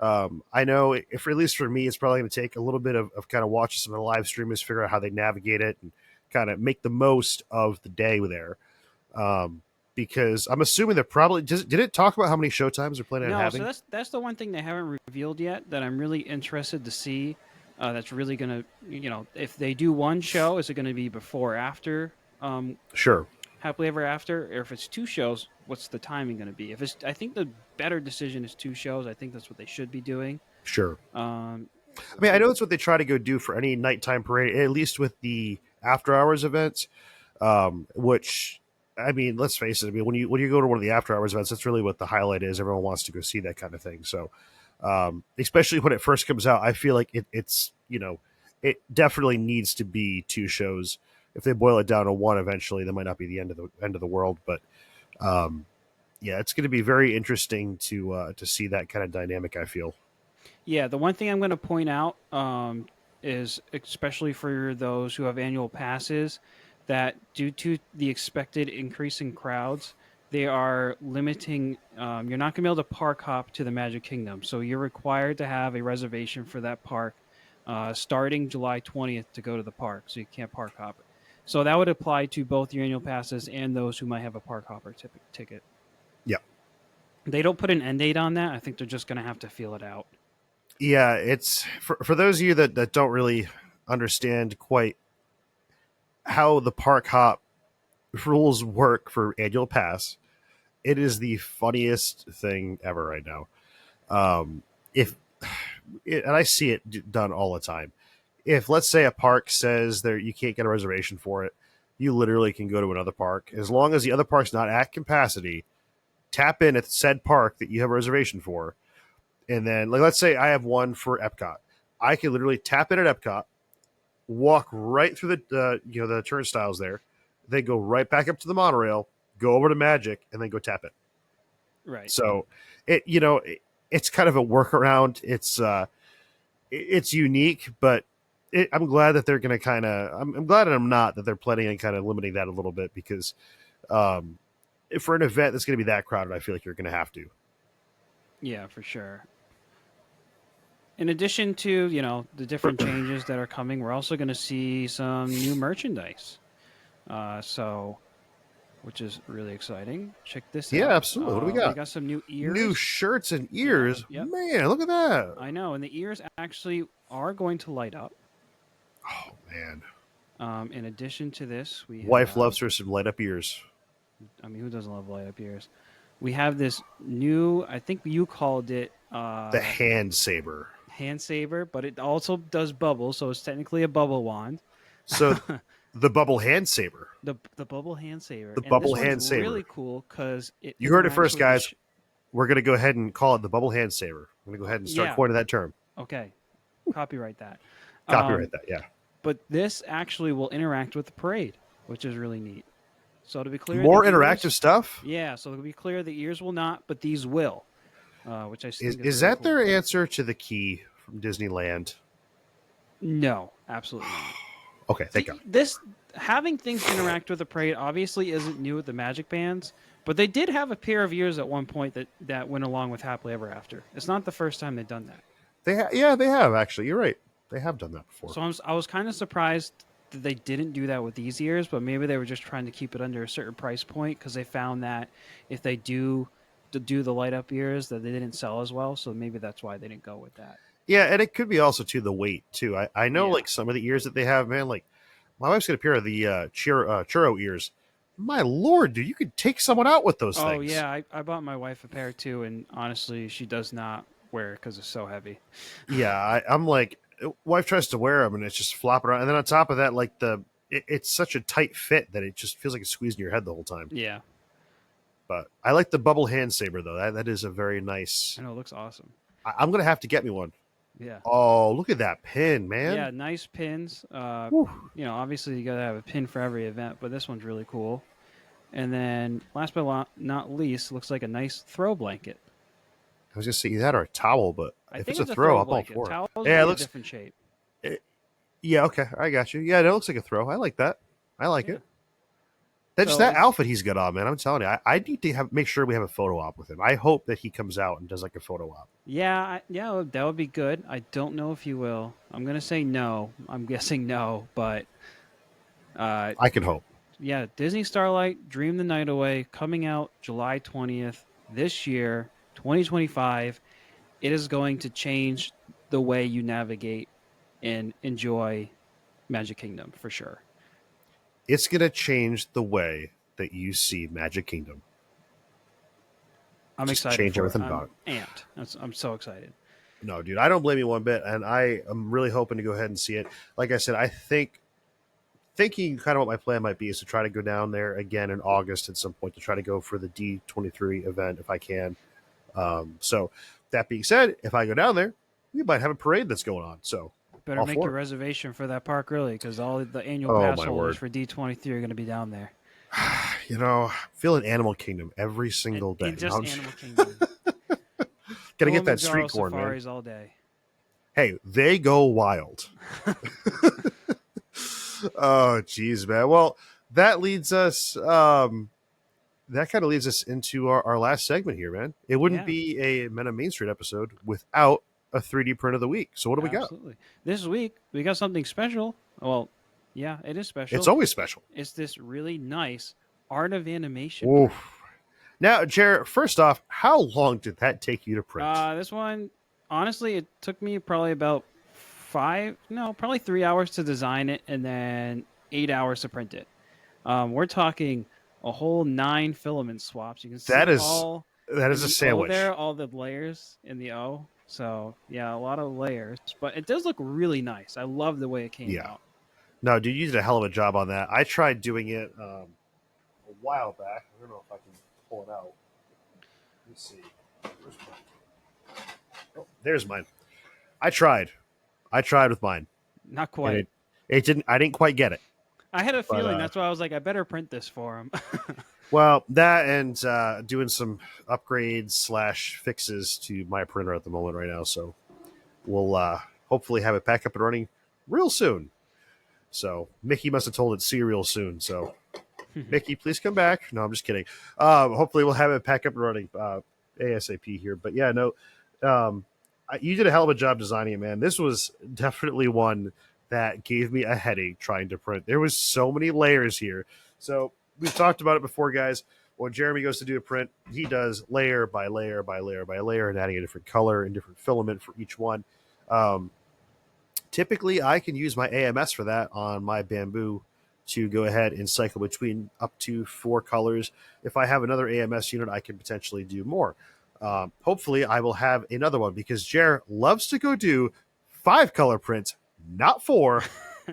I know if, at least for me, it's probably going to take a little bit of kind of watching some of the live streamers, figure out how they navigate it and kind of make the most of the day there. Because I'm assuming they're probably, did it talk about how many showtimes they're planning on No, so having? that's the one thing they haven't revealed yet that I'm really interested to see. That's really gonna, if they do one show, is it going to be before or after Sure. Happily Ever After, or if it's two shows, what's the timing going to be? If it's, I think the better decision is two shows. I think that's what they should be doing. Sure. Um, I mean, I know it's what they try to go do for any nighttime parade, at least with the after hours events. Which, I mean, let's face it. I mean, when you go to one of the after hours events, that's really what the highlight is. Everyone wants to go see that kind of thing. So, especially when it first comes out, I feel like it's it definitely needs to be two shows. If they boil it down to one, eventually, that might not be the end of the world. But yeah, it's going to be very interesting to see that kind of dynamic, I feel. yeah, the one thing I'm going to point out is, especially for those who have annual passes, that due to the expected increase in crowds, they are limiting. You're not going to be able to park hop to the Magic Kingdom, so you're required to have a reservation for that park starting July 20th to go to the park. So you can't park hop it. So that would apply to both your annual passes and those who might have a park hopper ticket. Yeah. They don't put an end date on that. I think they're just going to have to feel it out. Yeah, it's for those of you that don't really understand quite how the park hop rules work for annual pass. It is the funniest thing ever right now. If and I see it done all the time. If, let's say, a park says there you can't get a reservation for it, you literally can go to another park as long as the other park's not at capacity. Tap in at said park that you have a reservation for, and then, like, let's say I have one for EPCOT. I can literally tap in at EPCOT, walk right through the turnstiles there, then go right back up to the monorail, go over to Magic, and then go tap it. Right. So it's kind of a workaround. It's unique, but I'm glad that they're going to kind of. I'm glad that I'm not that they're planning on kind of limiting that a little bit because for an event that's going to be that crowded, I feel like you're going to have to. Yeah, for sure. In addition to, the different changes that are coming, we're also going to see some new merchandise. So, which is really exciting. Check this Yeah, out. absolutely. What do we We got? got some new ears. New shirts and ears. Yep. Man, look at that. I know, and the ears actually are going to light up. Oh man. In addition to this, we Wife loves her some light up ears. I mean, who doesn't love light up ears? We have this new. I think you called it The hand saber. hand saber, but it also does bubbles, so it's technically a bubble wand. So the bubble hand saber. The bubble hand saber. The And bubble this hand one's saber. really cool because it. You heard it interacts first, with the guys. We're going to go ahead and call it the bubble hand saber. I'm going to go ahead and start Yeah. coining that term. Okay, copyright that. Copyright that, yeah. But this actually will interact with the parade, which is really neat. So to be clear, More the interactive ears, stuff? Yeah, so to be clear, the ears will not, but these will, which I think Is very that cool. their answer to the key from Disneyland? No, absolutely not. Okay, thank God. This having things interact with the parade obviously isn't new with the Magic Bands, but they did have a pair of ears at one point that went along with Happily Ever After. It's not the first time they've done that. They have actually. You're right. They have done that before. So I was kind of surprised that they didn't do that with these ears, but maybe they were just trying to keep it under a certain price point because they found that if they do the light up ears, that they didn't sell as well. So maybe that's why they didn't go with that. Yeah, and it could be also to the weight too. I know Yeah. like some of the ears that they have, man. Like my wife's got a pair of the churro ears. My lord, dude, you could take someone out with those things. Oh yeah, I bought my wife a pair too, and honestly, she does not wear it because it's so heavy. Yeah, I'm like, wife tries to wear them and it's just flopping around. And then on top of that, like it's such a tight fit that it just feels like it's squeezing your head the whole time. Yeah, But I like the bubble hand saber though. That is a very nice. I know, it looks awesome. I'm gonna have to get me one. Yeah. Oh, look at that pin, man. Yeah, nice pins. Whew. Obviously you gotta have a pin for every event, but this one's really cool. And then, last but not least, looks like a nice throw blanket. I was gonna say that or a towel, but I if think it's a throw, I'm all blanket. for it. Towels Yeah, it are a looks. different shape. Yeah, okay, I got you. Yeah, that looks like a throw. I like that. I like Yeah. it. That just So that it's outfit he's got on, man. I'm telling you, I need to make sure we have a photo op with him. I hope that he comes out and does like a photo op. yeah, that would be good. I don't know if you will. I'm gonna say no. I'm guessing no, but uh, I can hope. yeah, Disney Starlight, Dream the Night Away, coming out July 20th this year, 2025. It is going to change the way you navigate and enjoy Magic Kingdom for sure. It's gonna change the way that you see Magic Kingdom. I'm Just excited change for it. everything I'm about it. amped. I'm so excited. No, dude, I don't blame you one bit, and I am really hoping to go ahead and see it. Like I said, I think thinking kind of what my plan might be is to try to go down there again in August at some point to try to go for the D23 event if I can. So that being said, if I go down there, we might have a parade that's going on. So Better all make for your it. reservation for that park early because all the annual Oh pass my holders word! for D23 are going to be down there. You know, feeling Animal Kingdom every And, single day. and No, just Animal Kingdom. gotta get that Kilimanjaro street corn, man. safaris all day. Hey, they go wild. Oh, geez, man. Well, that leads us. That kind of leads us into our last segment here, man. It wouldn't Yeah, be a Meta Main Street episode without a 3D print of the week. So what do we got? absolutely. This week we got something special. Well, yeah, it is It's special. always special. It's this really nice art of animation Oof. print. Now, Jared, first off, how long did that take you to print? This one, honestly, it took me probably about probably 3 hours to design it, and then 8 hours to print it. We're talking a whole 9 filament swaps. You can That see is all that in is a the O sandwich. there, all the layers in the O. So yeah, a lot of layers, but it does look really nice. I love the way it came Yeah. out. No, dude, you did a hell of a job on that. I tried doing it a while back. I don't know if I can pull it out. Let's see. Where's mine? Oh, there's mine. I tried. I tried with mine, Not and quite. it didn't. I didn't quite get it. I had a But feeling that's why I was like, I better print this for him. well, that and doing some upgrades slash fixes to my printer at the moment right now. So we'll hopefully have it back up and running real soon. So Mickey must have told it see real soon. So Mickey, please come back. No, I'm just kidding. Hopefully we'll have it back up and running ASAP here. But yeah, no, you did a hell of a job designing it, man. This was definitely one that gave me a headache trying to print. There was so many layers here. So we've talked about it before, guys. When Jeremie goes to do a print, he does layer by layer by layer by layer and adding a different color and different filament for each one. Um, Typically, I can use my AMS for that on my bamboo to go ahead and cycle between up to 4 colors. If I have another AMS unit, I can potentially do more. Hopefully, I will have another one because Jer loves to go do 5 color prints, not 4,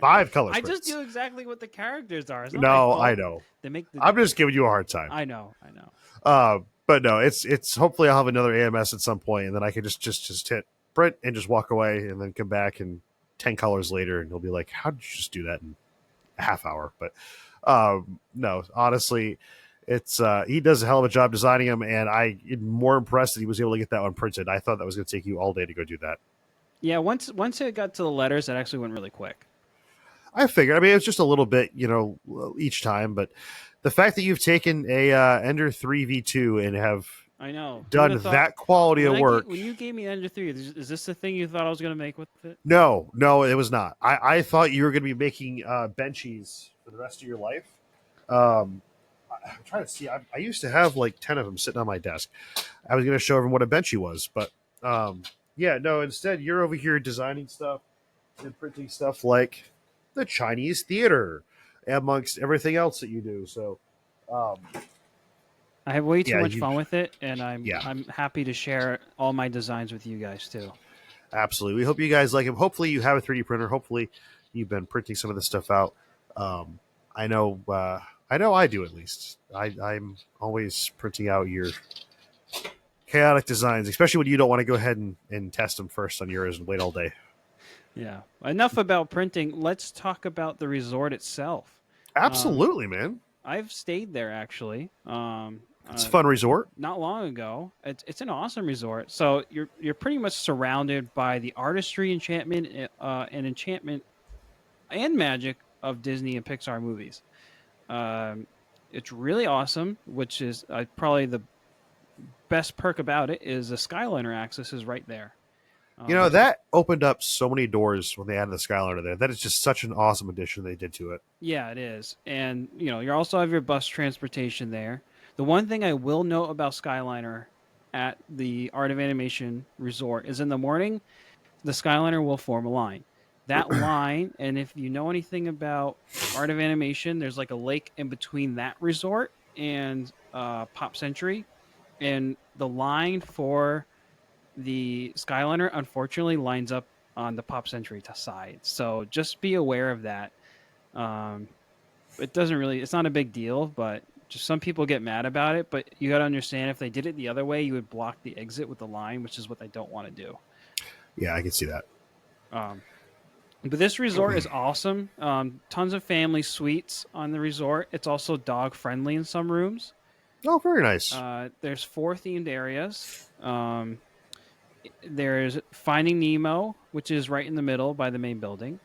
5 color I just prints. do exactly what the characters are. It's not my No, I fault. know. They make the. I'm just giving you a hard time. I know. I know. But no, it's hopefully I'll have another AMS at some point, and then I can just hit print and just walk away, and then come back and 10 colors later, and he'll be like, "How did you just do that in a half hour?" But no, honestly, it's he does a hell of a job designing them, and I'm more impressed that he was able to get that one printed. I thought that was going to take you all day to go do that. Yeah. Once it got to the letters, it actually went really quick. I figured. I mean, it's just a little bit, each time, but the fact that you've taken a Ender 3v2 and have I know. Who done would've thought- that quality of work. When you gave me Ender 3, is this the thing you thought I was going to make with it? No, it was not. I thought you were going to be making benchies for the rest of your life. I'm trying to see. I used to have like 10 of them sitting on my desk. I was going to show everyone what a benchy was, but yeah, no. Instead, you're over here designing stuff and printing stuff like the Chinese theater, amongst everything else that you do. So, um, I have way too Yeah, much fun with it, and Yeah. I'm happy to share all my designs with you guys too. absolutely. We hope you guys like them. Hopefully, you have a 3D printer. Hopefully, you've been printing some of this stuff out. I know. I know I do at least. I'm always printing out your chaotic designs, especially when you don't want to go ahead and test them first on yours and wait all day. Yeah. Enough about printing. Let's talk about the resort itself. Absolutely, man. I've stayed there actually. It's a fun resort. Not long ago. It's an awesome resort. So you're pretty much surrounded by the artistry, enchantment, and enchantment and magic of Disney and Pixar movies. Um, it's really awesome, which is probably the best perk about it is the Skyliner access is right there. Which is, That opened up so many doors when they added the Skyliner there. That is just such an awesome addition they did to it. yeah, it is. And, you also have your bus transportation there. The one thing I will note about Skyliner at the Art of Animation Resort is in the morning, the Skyliner will form a line. That line, and if you know anything about Art of Animation, there's like a lake in between that resort and Pop Century. And the line for the Skyliner unfortunately lines up on the Pop Century side. So just be aware of that. Um, it's not a big deal, but just some people get mad about it. But you got to understand if they did it the other way, you would block the exit with the line, which is what they don't want to do. Yeah, I can see that. But this resort is awesome. Tons of family suites on the resort. It's also dog friendly in some rooms. Oh, very nice. There's 4 themed areas. There's Finding Nemo, which is right in the middle by the main building.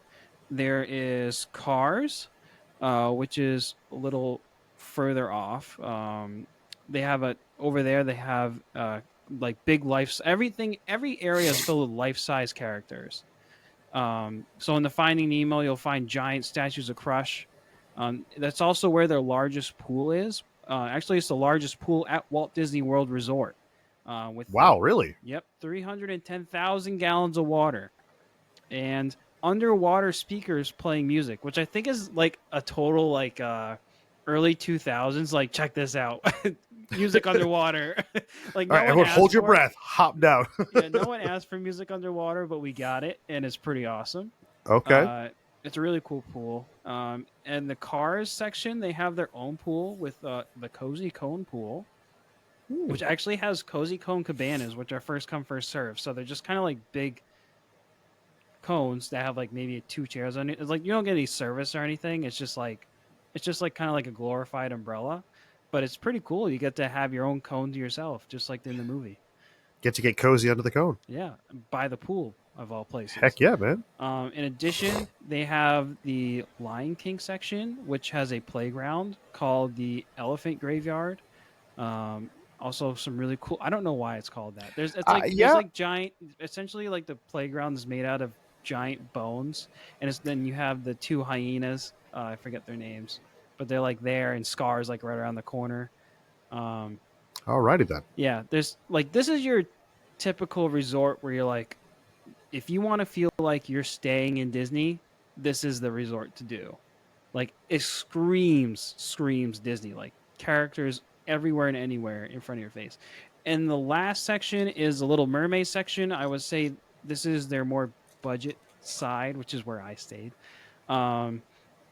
There is Cars, which is a little further off. They have over there. They have like big life. Every area is filled with life-size characters. So in the Finding Nemo, you'll find giant statues of Crush. That's also where their largest pool is. Actually, it's the largest pool at Walt Disney World Resort. Wow, really? Yep, 310,000 gallons of water. And underwater speakers playing music, which I think is like a total like early 2000s. Like, check this out. Music underwater. Like, all right, everyone hold your breath. Hop down. Yeah, no one asked for music underwater, but we got it, and it's pretty awesome. Okay. It's a really cool pool. And the Cars section, they have their own pool with the Cozy Cone pool, which actually has Cozy Cone cabanas, which are first come, first serve. So they're just kind of like big cones that have like maybe 2 chairs on it. It's like you don't get any service or anything. It's just like kind of like a glorified umbrella, but it's pretty cool. You get to have your own cone to yourself, just like in the movie. Get to get cozy under the cone. Yeah, by the pool of all places. Heck yeah, man. In addition, they have the Lion King section, which has a playground called the Elephant Graveyard. Also, some really cool. I don't know why it's called that. There's like giant. Essentially, like the playground is made out of giant bones, and then you have the 2 hyenas. I forget their names, but they're like there, and Scar's like right around the corner. Alrighty then. Yeah, there's like this is your typical resort where you're like, if you want to feel like you're staying in Disney, this is the resort to do. Like, it screams Disney, like characters everywhere and anywhere in front of your face. And the last section is the Little Mermaid section. I would say this is their more budget side, which is where I stayed. And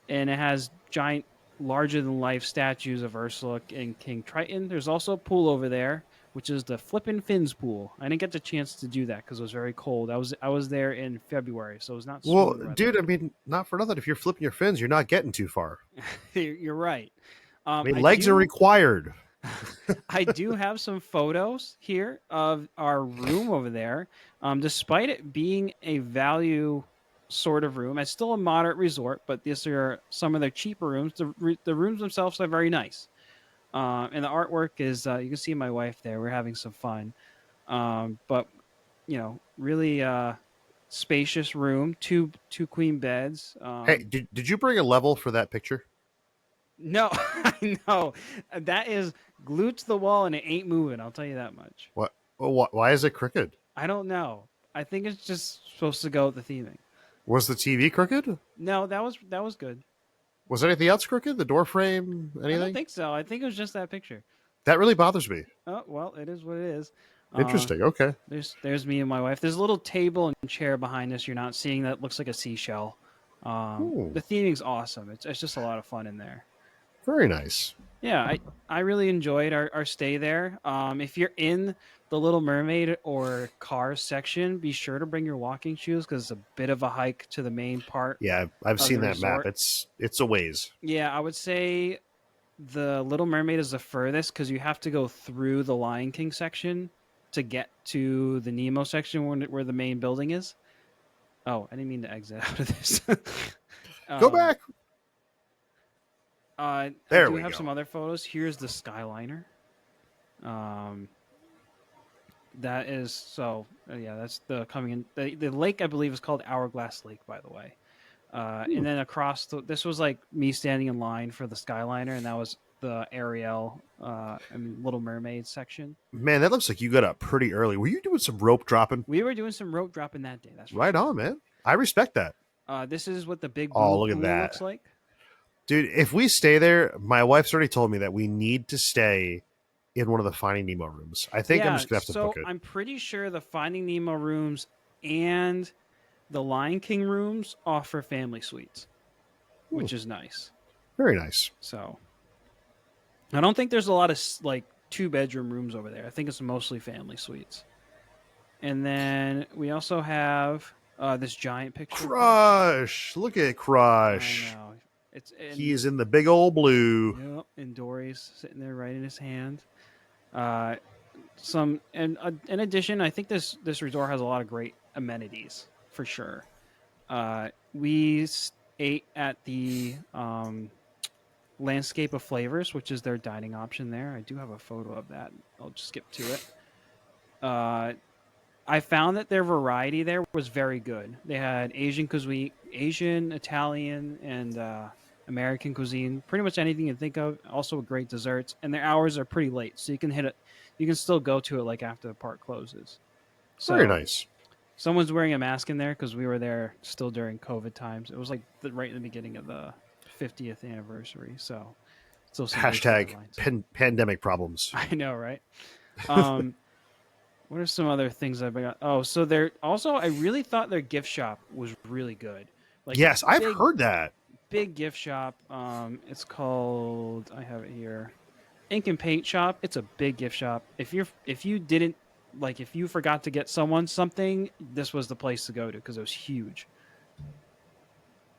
it has giant, larger than life statues of Ursula and King Triton. There's also a pool over there, which is the Flippin' Fins pool. I didn't get the chance to do that because it was very cold. I was there in February, so it was not. Well, dude, I mean, not for nothing. If you're flipping your fins, you're not getting too far. You're right. I mean, legs are required. I do have some photos here of our room over there. Despite it being a value sort of room, it's still a moderate resort, but these are some of their cheaper rooms. The rooms themselves are very nice. And the artwork is, you can see my wife there. We're having some fun. But, really spacious room, two queen beds. Hey, did you bring a level for that picture? No, I know. That is glued to the wall and it ain't moving. I'll tell you that much. What? Well, why is it crooked? I don't know. I think it's just supposed to go with the theming. Was the TV crooked? No, that was good. Was anything else crooked? The door frame? Anything? I don't think so. I think it was just that picture. That really bothers me. Oh, well, it is what it is. Interesting. Okay. There's me and my wife. There's a little table and chair behind us. You're not seeing that. Looks like a seashell. The theming's awesome. It's just a lot of fun in there. Very nice. Yeah, I really enjoyed our stay there. If you're in the Little Mermaid or Cars section, be sure to bring your walking shoes because it's a bit of a hike to the main part. Yeah, I've seen that map. It's a ways. Yeah, I would say the Little Mermaid is the furthest because you have to go through the Lion King section to get to the Nemo section where the main building is. Oh, I didn't mean to exit out of this. Go Um, back. I There do we have some go. other photos. Here's the Skyliner. Um, that is so. Yeah, that's the coming in. The lake, I believe, is called Hourglass Lake, by the way. Hmm. And then across this was like me standing in line for the Skyliner, and that was the Ariel, Little Mermaid section. Man, that looks like you got up pretty early. Were you doing some rope dropping? We were doing some rope dropping that day. That's for Right sure. on, man. I respect that. This is what the big Oh, blue look at pool that. looks like. Dude, if we stay there, my wife's already told me that we need to stay in one of the Finding Nemo rooms. I think I'm Yeah, just going to have to book so it. I'm pretty sure the Finding Nemo rooms and the Lion King rooms offer family suites, Hmm, which is nice. very nice. So I don't think there's a lot of like 2-bedroom rooms over there. I think it's mostly family suites. And then we also have this giant picture. Crush. Look at I Crush. know. It's He in is in the big old blue. yep, and Dory's sitting there right in his hand. Uh, some and in addition, I think this resort has a lot of great amenities for sure. We ate at the Landscape of Flavors, which is their dining option there. I do have a photo of that. I'll just skip to it. I found that their variety there was very good. They had Asian cuisine, Asian, Italian, and American cuisine. Pretty much anything you think of. Also, great desserts, and their hours are pretty late, so you can hit it. You can still go to it like after the park closes. Very So nice. someone's wearing a mask in there because we were there still during COVID times. It was like right in the beginning of the 50th anniversary, so still some safety Hashtag guidelines. pandemic problems. I know, right? Um, what are some other things I've got? Oh, so they're also. I really thought their gift shop was really good. Like Yes, I've big, heard that. big gift shop. It's called. I have it here. Ink and Paint Shop. It's a big gift shop. If you didn't like if you forgot to get someone something, this was the place to go to because it was huge.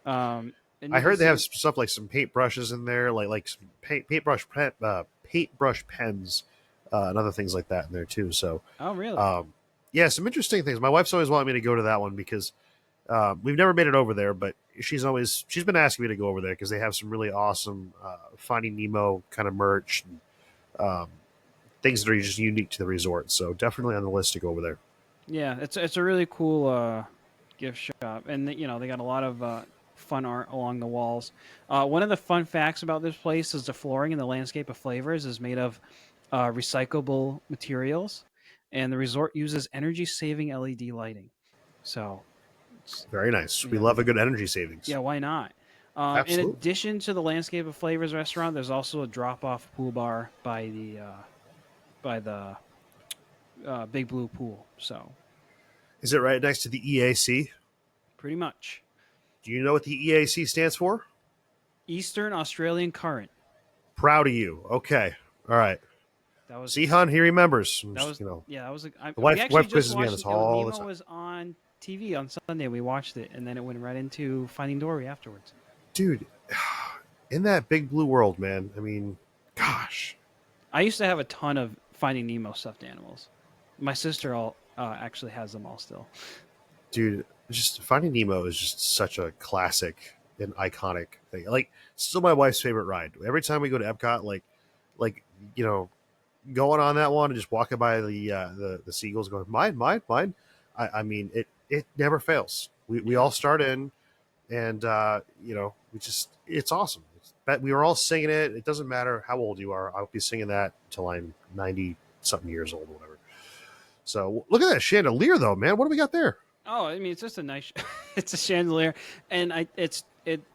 And I you can heard they have see. some stuff like some paintbrushes in there, like some paintbrush pens, and other things like that in there too. So, Oh, really? um, yeah, some interesting things. My wife's always wanted me to go to that one because we've never made it over there, but she's been asking me to go over there because they have some really awesome Finding Nemo kind of merch and things that are just unique to the resort. So definitely on the list to go over there. Yeah, it's a really cool gift shop, and they got a lot of fun art along the walls. One of the fun facts about this place is the flooring in the Landscape of Flavors is made of recyclable materials, and the resort uses energy-saving LED lighting. So, Very nice. We yeah, love a good energy savings. yeah, why not? In Absolutely. addition to the Landscape of Flavors restaurant, there's also a drop-off pool bar by the Big Blue Pool. So, Is it right next to the EAC? pretty much. Do you know what the EAC stands for? Eastern Australian Current. Proud of you. Okay. All right. That was See, hon, he remembers. that was You know, yeah. That was the we actually wife just quizzes me on watched this it. all the Nemo time. was on TV on Sunday. We watched it, and then it went right into Finding Dory afterwards. Dude, in that big blue world, man. I mean, gosh. I used to have a ton of Finding Nemo stuffed animals. My sister all actually has them all still. Dude, just Finding Nemo is just such a classic and iconic thing. Like, still my wife's favorite ride. Every time we go to Epcot, like you know, going on that one and just walking by the seagulls, going mine, mine, mine. I mean, it never fails. We Yeah, all start in, and we just it's awesome. But we were all singing it. It doesn't matter how old you are. I'll be singing that until I'm 90 something years old or whatever. So look at that chandelier though, man. What do we got there? oh, I mean, it's just a nice, it's a chandelier, and it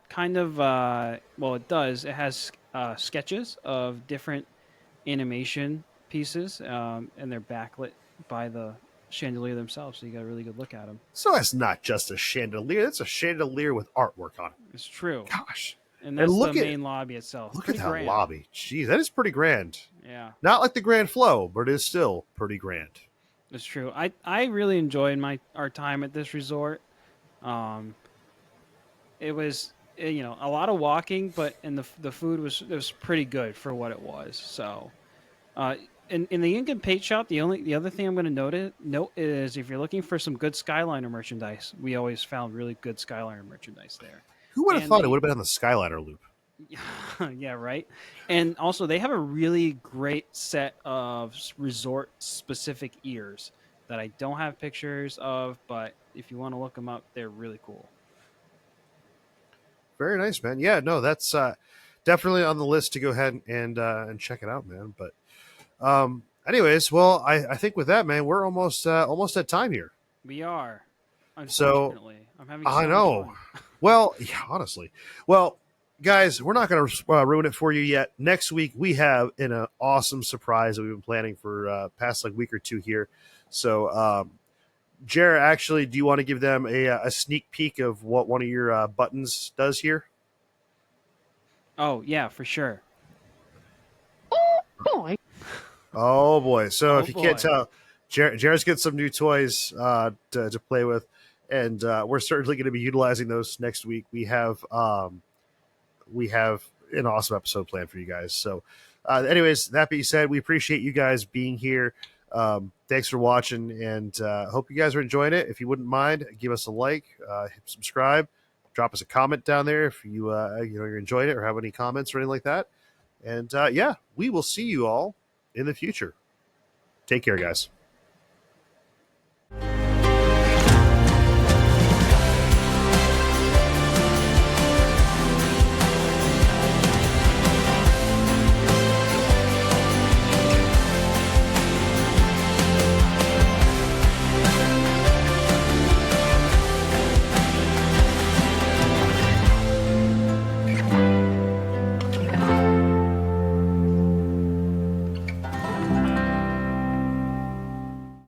kind of well, it does. It has sketches of different animation pieces, and they're backlit by the chandelier themselves, so you got a really good look at them. So that's not just a chandelier. That's a chandelier with artwork on it. It's true, Gosh. and And that's the main lobby itself. look at Pretty that grand. lobby. Jeez, that is pretty grand. Yeah, Not like the Grand Flow, but it is still pretty grand. it's true. I really enjoyed our time at this resort. Um, it was a lot of walking, but the food was pretty good for what it was. So, uh, in the Ink and Paint shop, the other thing I'm going to note is if you're looking for some good Skyliner merchandise, we always found really good Skyliner merchandise there. Who would have And thought it they would have been on the Skyliner loop? yeah, right. And also, they have a really great set of resort specific ears that I don't have pictures of, but if you want to look them up, they're really cool. Very nice, man. Yeah, no, that's definitely on the list to go ahead and check it out, man. But anyways, well, I think with that, man, we're almost at time here. We are, So unfortunately. I'm having I so much know. fun. Well, yeah, honestly. Well, guys, we're not going to ruin it for you yet. Next week, we have an awesome surprise that we've been planning for past like week or two here. So, Jared, actually, do you want to give them a sneak peek of what one of your buttons does here? Oh, yeah, for sure. Boy. Oh boy! So Oh, if you can't boy. tell, Jared's got some new toys to play with, and we're certainly going to be utilizing those next week. We have an awesome episode planned for you guys. So, anyways, that being said, we appreciate you guys being here. Thanks for watching, and hope you guys are enjoying it. If you wouldn't mind, give us a like, hit subscribe, drop us a comment down there if you're enjoying it or have any comments or anything like that. And yeah, we will see you all in the future. Take care, guys.